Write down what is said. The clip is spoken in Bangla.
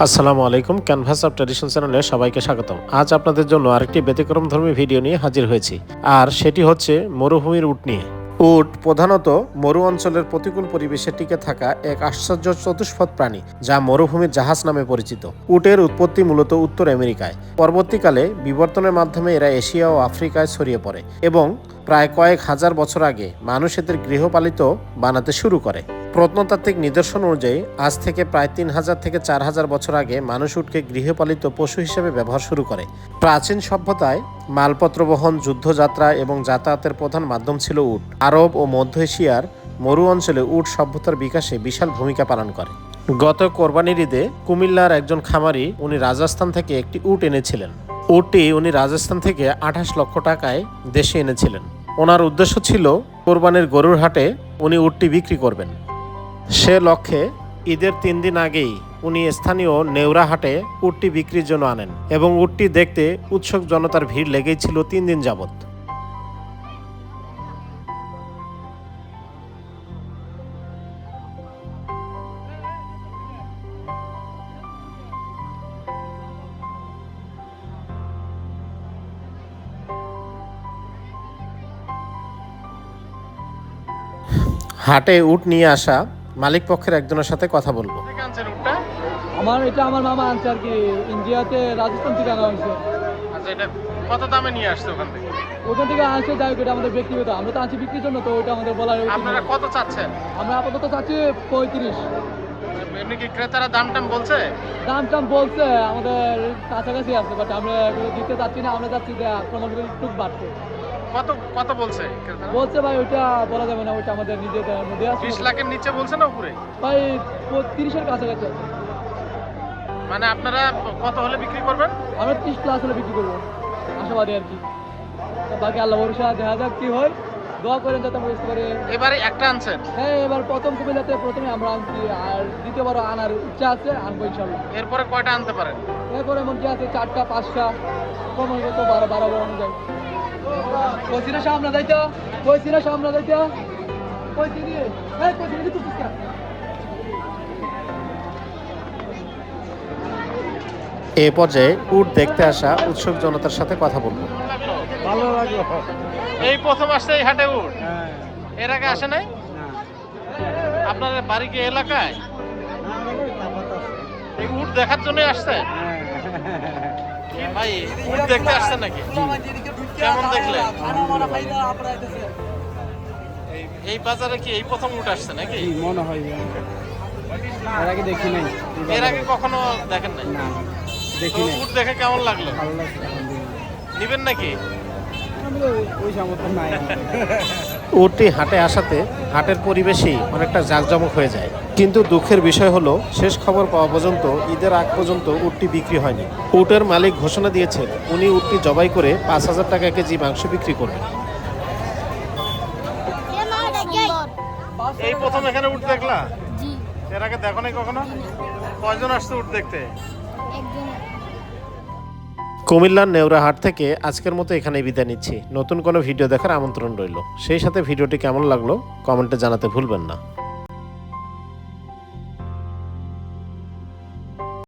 আসসালামু আলাইকুম, ক্যানভাস অফ ট্র্যাডিশন চ্যানেলে সবাইকে স্বাগতম। আজ আপনাদের জন্য আরেকটি ব্যতিক্রমধর্মী ভিডিও নিয়ে হাজির হয়েছি, আর সেটি হচ্ছে মরুভূমির উট নিয়ে। উট প্রধানত মরু অঞ্চলের প্রতিকূল পরিবেশে টিকে থাকা এক আশ্চর্য চতুষ্পদ প্রাণী, যা মরুভূমির জাহাজ নামে পরিচিত। উটের উৎপত্তি মূলত উত্তর আমেরিকায়। পরবর্তীকালে বিবর্তনের মাধ্যমে এরা এশিয়া ও আফ্রিকায় ছড়িয়ে পড়ে এবং প্রায় কয়েক হাজার বছর আগে মানুষ এদের গৃহপালিত বানাতে শুরু করে। প্রত্নতাত্ত্বিক নিদর্শন অনুযায়ী আজ থেকে প্রায় 3000 থেকে 4000 বছর আগে মানুষ উটকে গৃহপালিত পশু হিসেবে ব্যবহার শুরু করে। প্রাচীন সভ্যতায় মালপত্র বহন, যুদ্ধযাত্রা এবং যাতায়াতের প্রধান মাধ্যম ছিল উট। আরব ও মধ্য এশিয়ার মরু অঞ্চলে উট সভ্যতার বিকাশে বিশাল ভূমিকা পালন করে। গত কোরবানির ঈদে কুমিল্লার একজন খামারি উনি রাজস্থান থেকে একটি উট এনেছিলেন। উটটি উনি রাজস্থান থেকে 28 লক্ষ টাকায় দেশে এনেছিলেন। ওনার উদ্দেশ্য ছিল কোরবানির গরুর হাটে উনি উটটি বিক্রি করবেন। সে লক্ষ্যে ঈদের 3 দিন আগেই উনি স্থানীয় নেওরা হাটে উটটি বিক্রির জন্য আনেন এবং উটটি দেখতে উৎসুক জনতার ভিড় লেগেই ছিল 3 দিন যাবৎ। হাটে উট নিয়ে আসা মালিক পক্ষের একজনের সাথে কথা বলবো। আমার মামা আনছে আর কি, ইন্ডিয়াতে রাজস্থান থেকে আনা হয়েছে। আচ্ছা, এটা কত দামে নিয়ে আসছে ওখান থেকে? ওখান থেকে আসছে, যাই হোক, এটা আমাদের ব্যক্তিগত, আমরা তো আনছি বিক্রির জন্য, তো ওইটা আমাদের বলার উচিত আপনারা নয়। কত চাচ্ছেন? আমরা আপাতত চাচ্ছি 35। এমনি কি ক্রেতারা দাম টাম বলছে? দাম টাম বলছে আমাদের কাছাকাছি আছে, বাট আমরা এগুলো দিতে চাচ্ছি না, আমরা চাচ্ছি যে আক্রমণ করে একটু বাড়তে। কত কত বলছে ক্রেতারা? বলছে ভাই ওইটা বলা যাবে না, ওইটা আমাদের নিজেদের মধ্যে আছে। 20 লাখের নিচে বলছে না উপরে? ভাই 30-এর কাছাকাছি আছে। মানে আপনারা কত হলে বিক্রি করবেন? আমরা 30 প্লাস হলে বিক্রি করবো আশাবাদী আর কি। বাকি আল্লাহ ভরসা, দেখা যাক কি হয়, দোয়া করেন যাতে আমরা বুঝতে পারি। এবারে একটা আনছেন? হ্যাঁ, এবার প্রথম কুমিল্লাতে প্রথমে আমরা আনছি, আর দ্বিতীয়বার আনার ইচ্ছা আছে, আনবো ইনশাল্লাহ। এরপরে কয়টা আনতে পারেন? এরপরে এমন কি আছে 4টা 5টা, কমন কত 12 অনুযায়ী। কইছিনা সামনে যাইতো, কইছিনা সামনে যাইতো, কইছিনি, হ্যাঁ কইছিনি তুই কিসকা। এ পর্যায়ে উট দেখতে আসা উৎসুক জনতার সাথে কথা বলবো। ভালো লাগলো। এই প্রথম আসছে এই হাটে উট? হ্যাঁ। এর আগে আসে নাই? আপনার বাড়ি কি এলাকায়? এই উট দেখার জন্য আসছে? ভাই উট দেখতে আসছে নাকি? কেমন দেখলেন? এই বাজারে কি এই প্রথম উট আসছে নাকি? মনে হয় এর আগে দেখি নাই। এর আগে কখনো দেখেন নাই? না, তো দেখি নাই। উট দেখে কেমন লাগলো? ভালো লাগছে। নিবেন নাকি? ওই সামর্থ্য নাই। উটটি হাটে আসাতে হাটের পরিবেশই অনেকটা জাঁকজমক হয়ে যায়। কিন্তু দুঃখের বিষয় হলো, শেষ খবর পাওয়া পর্যন্ত ঈদের আগ পর্যন্ত উটটি বিক্রি হয়নি। উটের মালিক ঘোষণা দিয়েছেন উনি উটটি জবাই করে 5000 টাকা কেজি মাংস বিক্রি করবেন। এই প্রথম এখানে উট দেখলা? জি, এর আগে দেখো নাই কখনো? কয়জন আসছে উট দেখতে? একজন। কুমিল্লার নেওরা হাট থেকে আজকের মতো এখানেই বিদায় নিচ্ছি। নতুন কোনো ভিডিও দেখার আমন্ত্রণ রইল। সেই সাথে ভিডিওটি কেমন লাগলো কমেন্টে জানাতে ভুলবেন না।